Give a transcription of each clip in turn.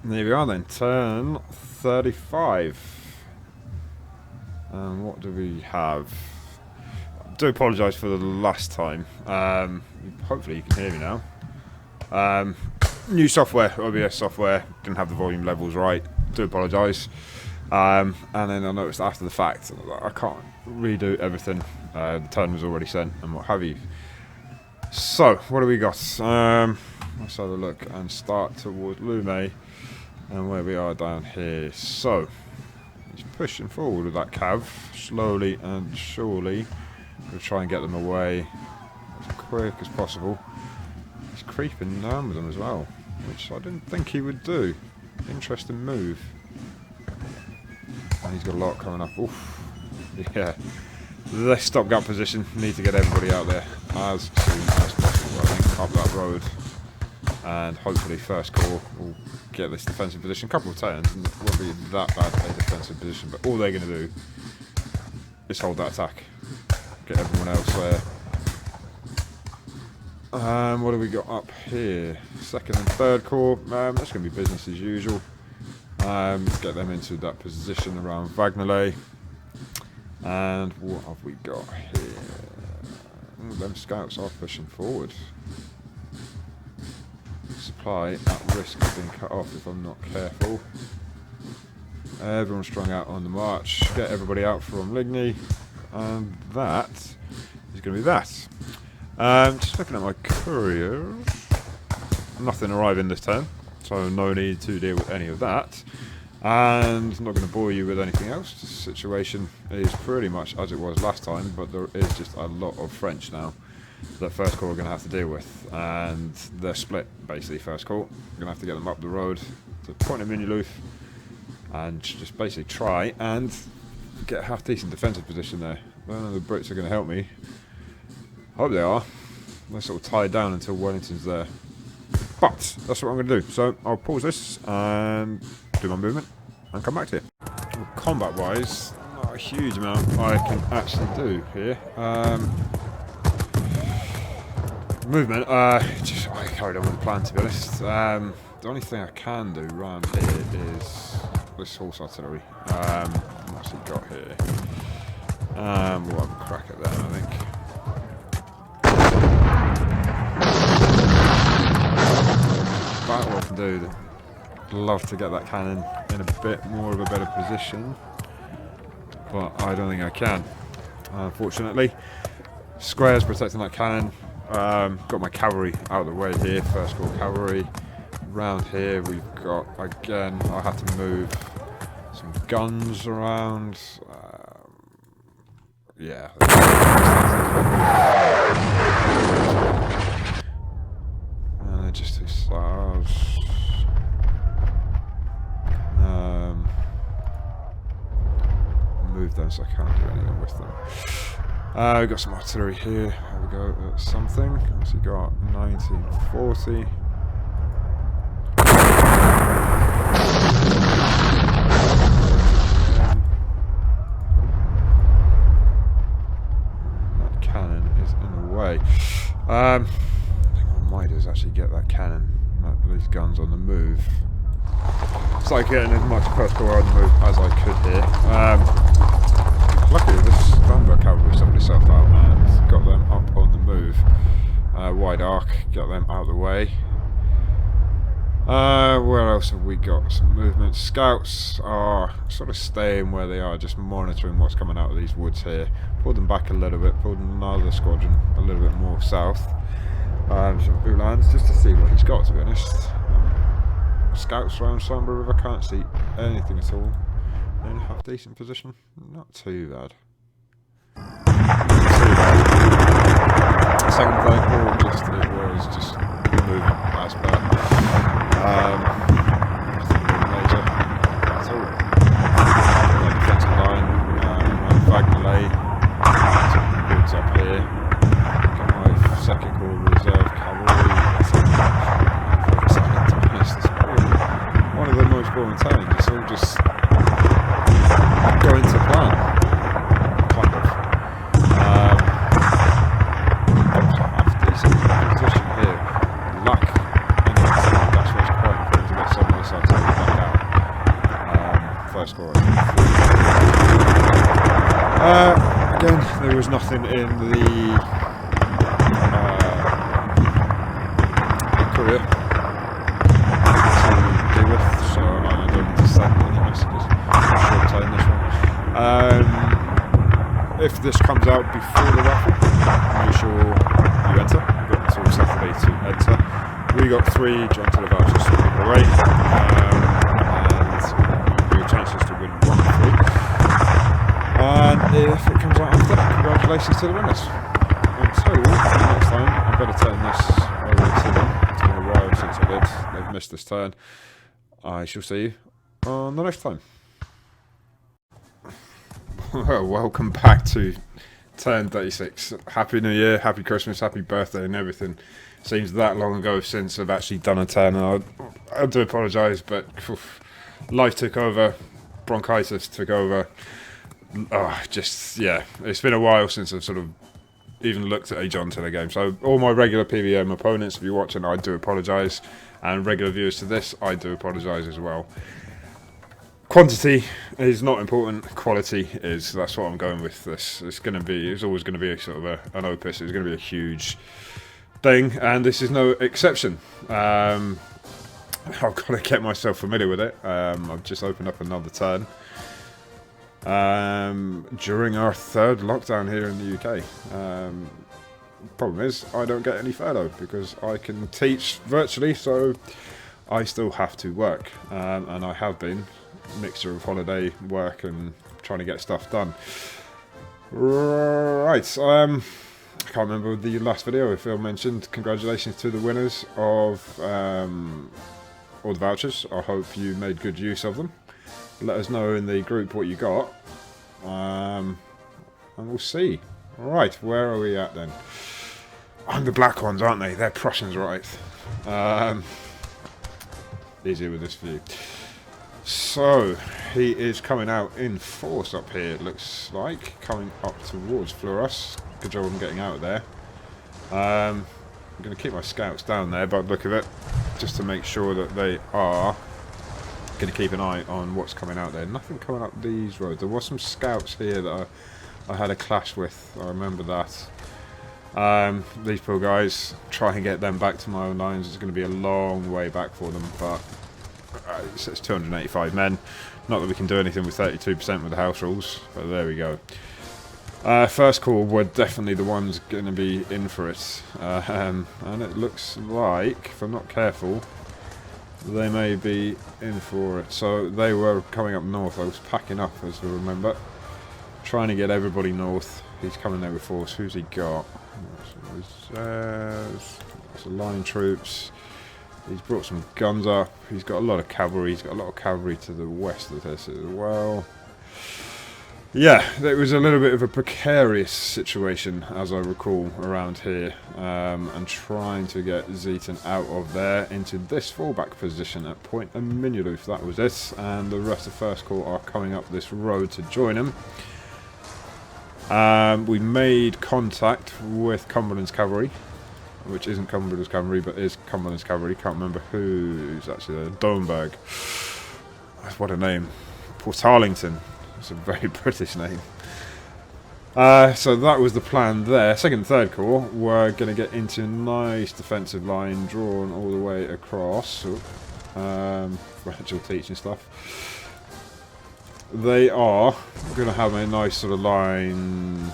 There we are then, turn 35. And what do we have? I do apologise for the last time. Hopefully you can hear me now. New software, OBS software, didn't have the volume levels right. Do apologise. And then I noticed after the fact I can't redo everything. The turn was already sent and what have you. So what do we got? Let's have a look and start towards Lume and where we are down here. So he's pushing forward with that cav slowly and surely. We'll try and get them away as quick as possible. He's creeping down with them as well, which I didn't think he would do. Interesting move. And he's got a lot coming up. Oof. Yeah. This stopgap position. Need to get everybody out there as soon as possible. I think up that road. And hopefully first call will get this defensive position. A couple of turns and it won't be that bad a defensive position. But all they're going to do is hold that attack. Get everyone else there. What do we got up here? Second and third corps. That's going to be business as usual. Get them into that position around Wagnale. And what have we got here? Them scouts are pushing forward. Supply at risk of being cut off if I'm not careful. Everyone's strung out on the march. Get everybody out from Ligny. And that is going to be that. Just looking at my couriers. Nothing arriving this turn, so no need to deal with any of that. And I'm not going to bore you with anything else. The situation is pretty much as it was last time, but there is just a lot of French now that First Corps are going to have to deal with. And they're split, basically, First Corps. We're going to have to get them up the road to Point of Miniloof and just basically try and get a half-decent defensive position there. I don't know if the Brits are going to help me. Hope they are. They're sort of tied down until Wellington's there. But that's what I'm going to do. So I'll pause this and do my movement and come back to you. Well, combat-wise, not a huge amount I can actually do here. Movement, I carried on with the plan, to be honest. The only thing I can do around here is this horse artillery. What's he got here? We'll have a crack at that, I think. About what I can do. I'd love to get that cannon in a bit more of a better position, but I don't think I can, unfortunately. Squares protecting that cannon. Got my cavalry out of the way here, First Corps cavalry. Around here we've got, again, I have to move some guns around. Yeah. Just two stars. Move them so I can't do anything with them. We've got some artillery here. There we go. Something. What's he got? 1940. That cannon is in the way. I think what I might do is actually get that cannon, these guns on the move. It's like getting as much First Corps on the move as I could here. Luckily this Vanguard cavalry sorted itself out and got them up on the move. Wide arc, get them out of the way. Where else have we got some movement? Scouts are sort of staying where they are, just monitoring what's coming out of these woods here. Pulled them back a little bit, pulled another squadron a little bit more south. Some Uhlans, just to see what he's got, to be honest. Scouts around Sambra River, can't see anything at all. In a half decent position, not too bad. Second play, it was just moving as per. Nothing major at all. The defensive line, Wagnale, some goods up here. Got my second corps reserve cavalry. It's one of the most boring turns. It's all just going to plan, kind of. Half decent position here. Luck, that's what's quite important to get some of this artillery back Again, there was nothing in the courier to deal with, so I don't need to send any messages. Short time this one. If this comes out before the raffle, make sure you enter. You've got until Saturday to enter. We got 3 John to the vouchers to give away, and your chances to win 1 free. And if it comes out after, congratulations to the winners. Until next time, I better turn this over to them. It's been a while since I did. They've missed this turn. I shall see you on the next time. Well, welcome back to turn 36. Happy New Year, happy Christmas, happy birthday and everything. Seems that long ago since I've actually done a turn, and I do apologise, but life took over, bronchitis took over. Yeah, it's been a while since I've sort of even looked at a John Tiller game. So all my regular PVM opponents, if you're watching, I do apologise, and regular viewers to this, I do apologise as well. Quantity is not important, quality is. That's what I'm going with this. It's always going to be a sort of an opus. It's going to be a huge thing, and this is no exception. I've got to get myself familiar with it. I've just opened up another turn during our 3rd lockdown here in the UK. Problem is, I don't get any furlough because I can teach virtually, so I still have to work, and I have been. Mixture of holiday, work, and trying to get stuff done. Right, I can't remember the last video if Phil mentioned. Congratulations to the winners of all the vouchers. I hope you made good use of them. Let us know in the group what you got, and we'll see. Right, where are we at then? I'm the black ones, aren't they? They're Prussians, right? Easier with this view. So, he is coming out in force up here, it looks like. Coming up towards Fluoros. Good job on getting out of there. I'm going to keep my scouts down there by the look of it, just to make sure that they are going to keep an eye on what's coming out there. Nothing coming up these roads. There was some scouts here that I had a clash with, I remember that. These poor guys, try and get them back to my own lines. It's going to be a long way back for them, but it says 285 men. Not that we can do anything with 32% with the house rules, but there we go. First call were definitely the ones going to be in for it, and it looks like, if I'm not careful, they may be in for it. So they were coming up north. I was packing up, as I remember, trying to get everybody north. He's coming there with force. Who's he got? It's a line troops. He's brought some guns up. He's got a lot of cavalry. He's got a lot of cavalry to the west of this as well. Yeah, it was a little bit of a precarious situation, as I recall, around here. And trying to get Zeton out of there into this fallback position at Point Minuloof. That was it. And the rest of First Corps are coming up this road to join him. We made contact with Cumberland's cavalry, which isn't Cumberland's cavalry, but is Cumberland's cavalry. Can't remember who's actually there. Domberg. What a name. Portarlington. It's a very British name. So that was the plan there. 2nd and 3rd Corps were going to get into a nice defensive line drawn all the way across. Virtual teaching stuff. They are going to have a nice sort of line.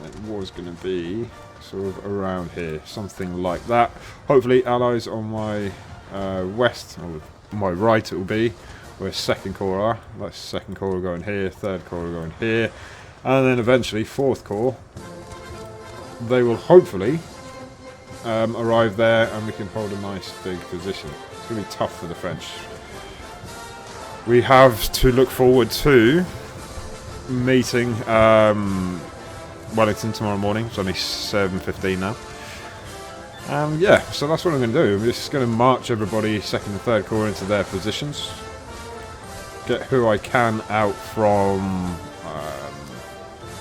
It was going to be sort of around here, something like that. Hopefully allies on my west, or my right it will be, where 2nd Corps are. That's 2nd Corps going here, 3rd Corps going here, and then eventually 4th Corps. They will hopefully arrive there, and we can hold a nice big position. It's going to be tough for the French. We have to look forward to meeting Wellington tomorrow morning. It's only 7:15 now. Yeah, so that's what I'm going to do. I'm just going to march everybody 2nd and 3rd Corps into their positions. Get who I can out from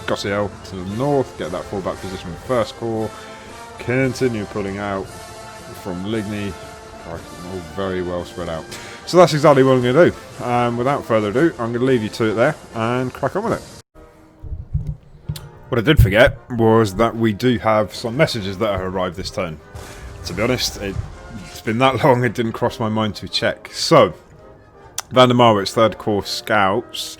Gossiel to the north. Get that fallback position with 1st Corps. Continue pulling out from Ligny. All very well spread out. So that's exactly what I'm going to do. Without further ado, I'm going to leave you to it there and crack on with it. What I did forget was that we do have some messages that have arrived this turn. To be honest, it's been that long it didn't cross my mind to check. So, Van der Marwitz's 3rd Corps Scouts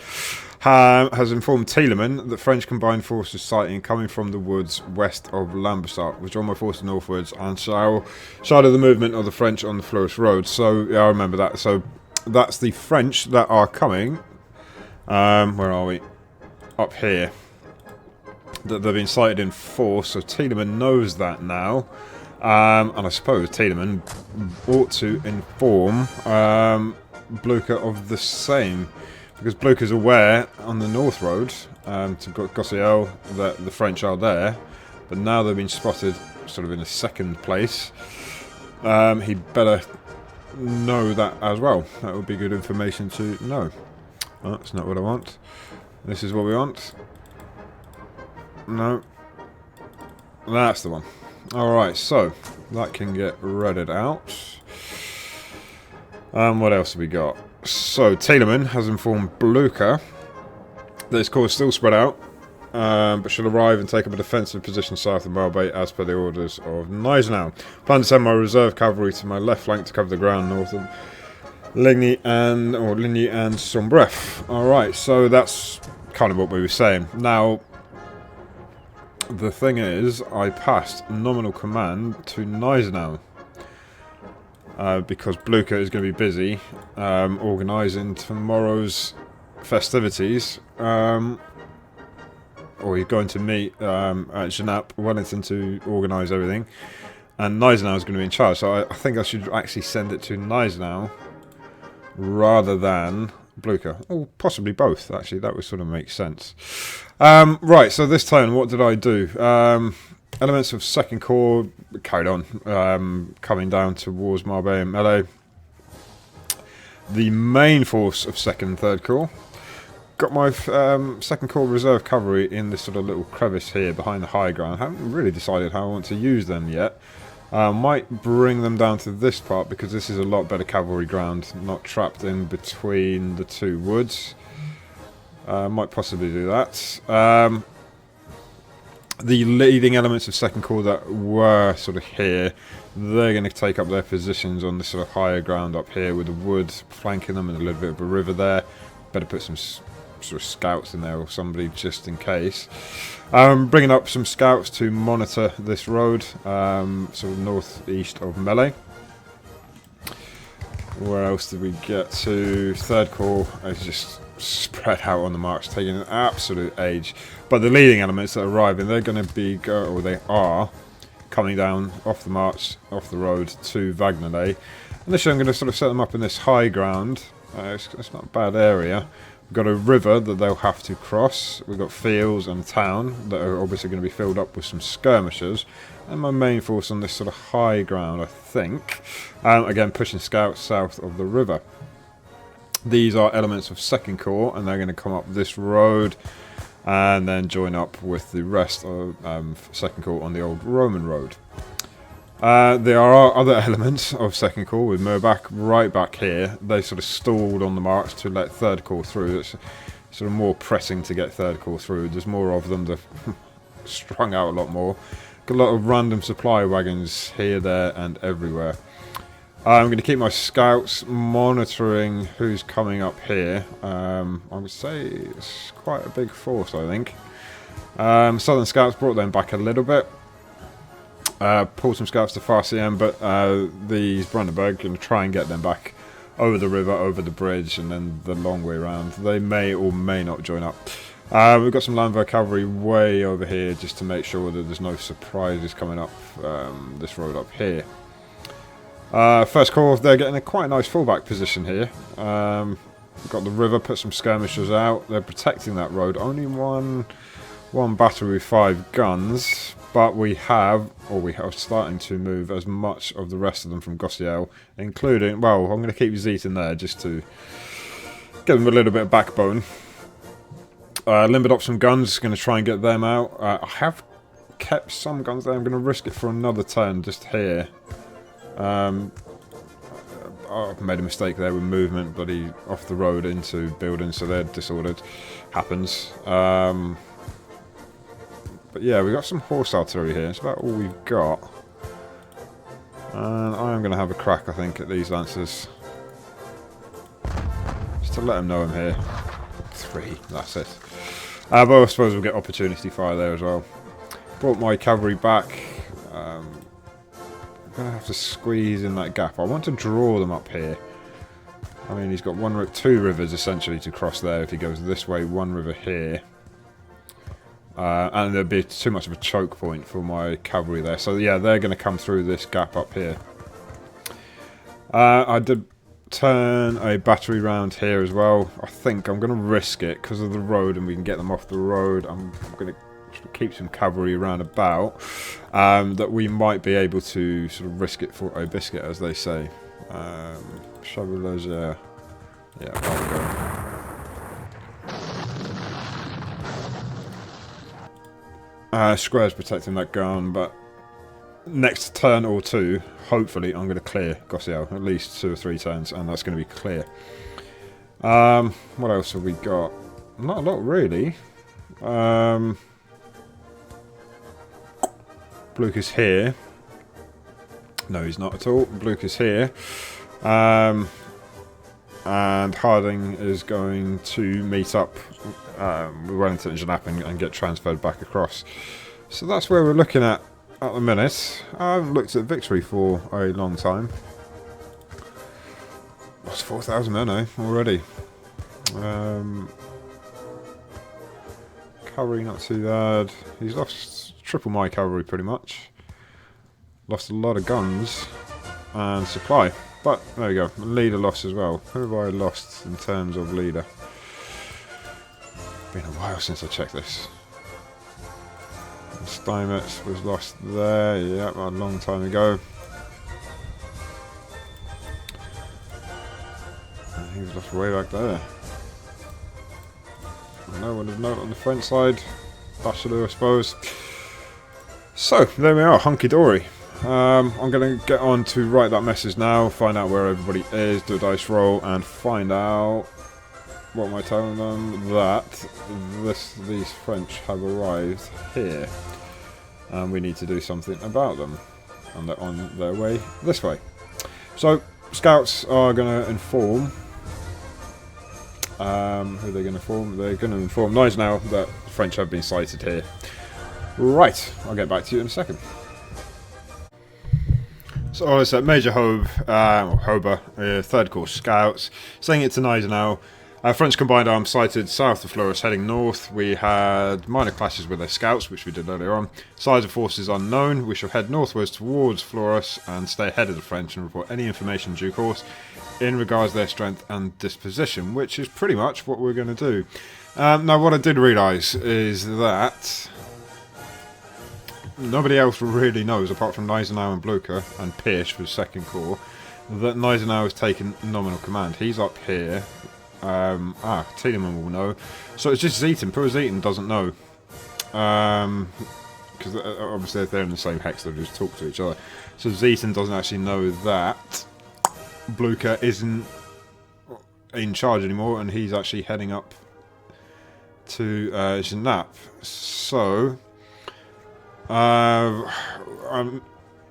has informed Tielemans that French combined forces sighting coming from the woods west of Lambersart. Withdraw my forces northwards and shall shadow the movement of the French on the Fleurish Road. So, yeah, I remember that. So, that's the French that are coming. Where are we? Up here. That they've been sighted in force, so Tielemans knows that now. And I suppose Tielemans ought to inform Blucher of the same. Because Blucher's aware on the North Road to Gossiel that the French are there. But now they've been spotted sort of in a second place. He'd better know that as well. That would be good information to know. Oh, that's not what I want. This is what we want. No. That's the one. Alright, so that can get redded out. What else have we got? So, Tielemans has informed Blucher that his corps is still spread out, but shall arrive and take up a defensive position south of Malbay as per the orders of Gneisenau. Plan to send my reserve cavalry to my left flank to cover the ground north of Ligny and Sombref. Alright, so that's kind of what we were saying. Now, the thing is, I passed nominal command to Gneisenau because Blucher is going to be busy organising tomorrow's festivities, or he's going to meet at Genappe, Wellington, to organise everything, and Gneisenau is going to be in charge. So I think I should actually send it to Gneisenau rather than Blucher, or possibly both. Actually, that would sort of make sense. Right, so this turn, what did I do? Elements of 2nd Corps carried on, coming down towards Marbais and Melee. The main force of 2nd and 3rd Corps got my 2nd Corps reserve cavalry in this sort of little crevice here behind the high ground. I haven't really decided how I want to use them yet. Might bring them down to this part because this is a lot better cavalry ground, not trapped in between the two woods. Might possibly do that. The leading elements of 2nd Corps that were sort of here, they're going to take up their positions on this sort of higher ground up here with the wood flanking them and a little bit of a river there. Better put some sort of scouts in there or somebody just in case. Bringing up some scouts to monitor this road, sort of northeast of Melee. Where else did we get to? 3rd Corps is just spread out on the march, taking an absolute age. But the leading elements that are arriving, they're going to be, or they are, coming down off the march, off the road to Vagnolay. Initially I'm going to sort of set them up in this high ground. It's not a bad area. We've got a river that they'll have to cross. We've got fields and a town that are obviously going to be filled up with some skirmishers. And my main force on this sort of high ground, I think. Again, pushing scouts south of the river. These are elements of 2nd Corps, and they're going to come up this road and then join up with the rest of 2nd Corps on the old Roman road. There are other elements of 2nd Corps with Murbach right back here. They sort of stalled on the march to let 3rd Corps through. It's sort of more pressing to get 3rd Corps through. There's more of them. They've strung out a lot more. Got a lot of random supply wagons here, there and everywhere. I'm going to keep my scouts monitoring who's coming up here. I would say it's quite a big force, I think. Southern scouts brought them back a little bit. Pulled some scouts to Farcien, but these Brandenburg going to try and get them back over the river, over the bridge, and then the long way around. They may or may not join up. We've got some Landwehr cavalry way over here just to make sure that there's no surprises coming up this road up here. 1st Corps, they're getting a quite nice fallback position here. We've got the river, put some skirmishers out. They're protecting that road. Only one battery with 5 guns, but we are starting to move as much of the rest of them from Gossiel, including, well, I'm going to keep Zeet in there just to give them a little bit of backbone. Limbered up some guns, going to try and get them out. I have kept some guns there. I'm going to risk it for another turn just here. I've made a mistake there with movement, bloody off the road into buildings, so they're disordered. Happens. But yeah, we've got some horse artillery here. It's about all we've got. And I am going to have a crack, I think, at these lancers. Just to let them know I'm here. 3, that's it. But I suppose we'll get opportunity fire there as well. Brought my cavalry back. I'm going to have to squeeze in that gap. I want to draw them up here. I mean, he's got 2 rivers essentially to cross there if he goes this way, 1 river here. And there'd be too much of a choke point for my cavalry there. So yeah, they're going to come through this gap up here. I did turn a battery round here as well. I think I'm going to risk it because of the road and we can get them off the road. I'm going to keep some cavalry around about. That we might be able to sort of risk it for a biscuit, as they say. Chevalets, yeah, there we go. Square's protecting that gun, but next turn or 2, hopefully I'm going to clear Gossiel, at least 2 or 3 turns, and that's going to be clear. What else have we got? Not a lot, really. Blucher's here. No, he's not at all. Blucher's here. And Harding is going to meet up with Wellington and Genappe and get transferred back across. So that's where we're looking at the minute. I haven't looked at victory for a long time. Lost 4,000 men, already. Cavalry not too bad. He's lost triple my cavalry pretty much. Lost a lot of guns and supply. But, there we go, leader lost as well. Who have I lost in terms of leader? Been a while since I checked this. Steinmetz was lost there, yeah, a long time ago. And he was lost way back there. No one of note on the French side. Waterloo, I suppose. So, there we are, hunky-dory. I'm going to get on to write that message now, find out where everybody is, do a dice roll, and find out, what am I telling them? That these French have arrived here, and we need to do something about them, and they're on their way this way. So, scouts are going to inform, who are they going to inform? They're going to inform Gneisenau that the French have been sighted here. Right, I'll get back to you in a second. So it's Major Hober, 3rd Corps Scouts, saying it to Gneisenau. French combined arms sighted south of Fleurus, heading north. We had minor clashes with their scouts, which we did earlier on. Size of forces unknown. We shall head northwards towards Fleurus and stay ahead of the French and report any information in due course in regards to their strength and disposition, which is pretty much what we're going to do. Now, what I did realise is that nobody else really knows, apart from Gneisenau and Blucher and Pierce for the 2nd Corps, that Gneisenau has taken nominal command. He's up here. Tiedemann will know. So it's just Zieten. Poor Zieten doesn't know. Because obviously if they're in the same hex, they'll just talk to each other. So Zieten doesn't actually know that Blucher isn't in charge anymore, and he's actually heading up to Genappe. So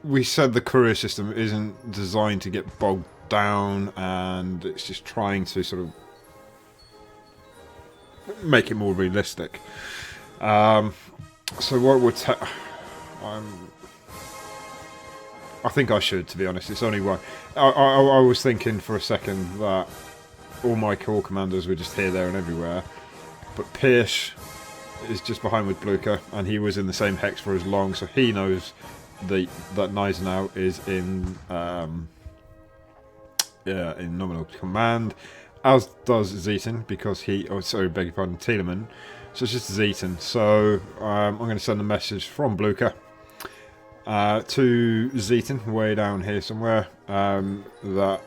we said the courier system isn't designed to get bogged down, and it's just trying to sort of make it more realistic. So what would I think I should, to be honest. It's only one. I was thinking for a second that all my corps commanders were just here, there, and everywhere, but Pierce is just behind with Blucher, and he was in the same hex for as long, so he knows that Gneisenau is in in nominal command, as does Zieten, because beg your pardon, Tiedemann. So it's just Zieten. So I'm going to send a message from Blucher to Zieten, way down here somewhere, that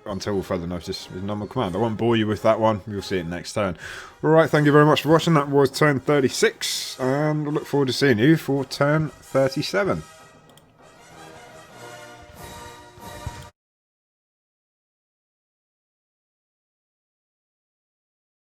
until further notice is nominal command. I won't bore you with that one. You'll see it next turn. Alright, thank you very much for watching. That was turn 36, and I look forward to seeing you for turn 37.